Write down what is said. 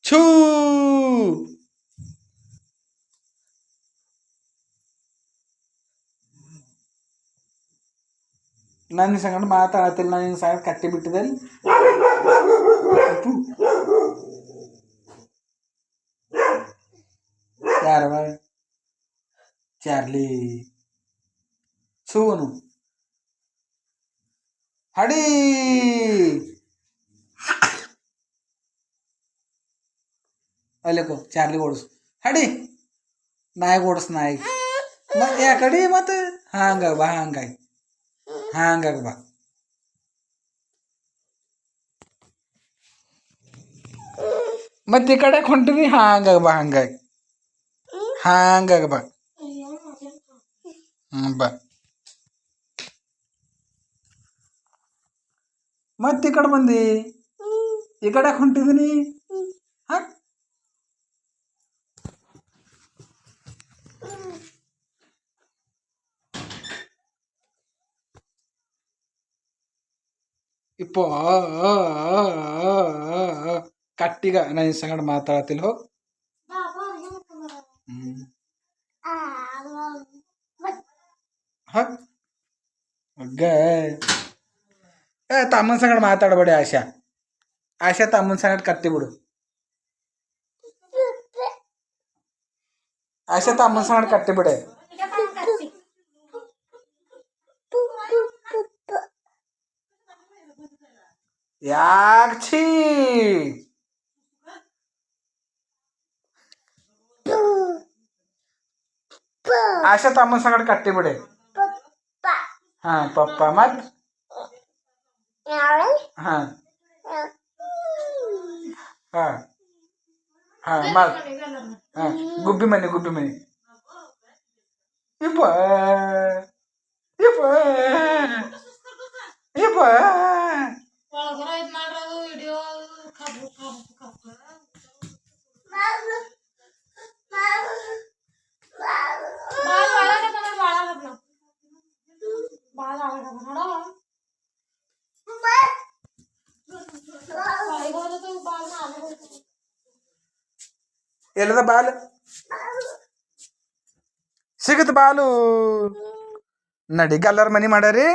ಛೂ ನನ್ನ ಸಂಗಡ ಮಾತಾಡತ್ತಿಲ್ಲ. ನಾನು ನಿನ್ನ ಸಂಗಡ ಕಟ್ಟಿ ಬಿಟ್ಟಿದೆ. ಯಾರವ ಚಾರ್ಲಿ ಸೂನು ಹಡಿ ಅಲ್ಲಕೋ ಚಾರ್ಲಿ ಓಡಿಸು ಹಡಿ ನಾಯಿಗೆ ಓಡಿಸ್ ನಾಯಿಗೆ ಯಾಕಡಿ ಮತ್ತೆ ಹಂಗ ಬಾ ಹಂಗಾಗಿ ಬಾ ಮತ್ತೆ ಈ ಕಡೆ ಹೊಂಟಿವಿ ಹಂಗಾಗ ಬಾ ಹಂಗಾಗಿ ಬಾ ಬಾ ಮತ್ತೆ ಈ ಕಡೆ ಬಂದಿ ಈ ಕಡೆ ಹೊಂಟಿದೀನಿ ಹ ಇಪ್ಪ ಕಟ್ಟಿಗ ನಾನು ಸಂಗಡ ಮಾತಾಡತಿಲ್ಲ ಹೋಗ್ ಹಗ್ಗ ತಮ್ಮನ ಸಂಗಡ ಮಾತಾಡಬೇಡಿ ಆಶಾ ತಮ್ಮನ ಸಂಗಡ ಕಟ್ಟಿ ಬಿಡು ಆಶಾ ತಮ್ಮನ ಸಂಗಡ ಕಟ್ಟಿ ಬಿಡೆ ಯಾಕ್ಷಿ ಆಶಾ ತಮ್ಮನ ಸಂಗಡ ಕಟ್ಟಿ ಬಿಡೆ ಹಾ ಪಪ್ಪ ಮತ್ ಹಾ ಹಾ ಹಾ ಮತ್ ಹಾ ಗುಬ್ಬಿ ಮನೆ ಇಪ್ಪ ಇಪ್ಪ ಇಪ್ಪ ಎಲ್ಲದ ಬಾಲ್ ಸಿಗತ್ ಬಾಲು ನಡಿ ಗಲ್ಲರ್ ಮನಿ ಮಾಡ್ಯಾರಿ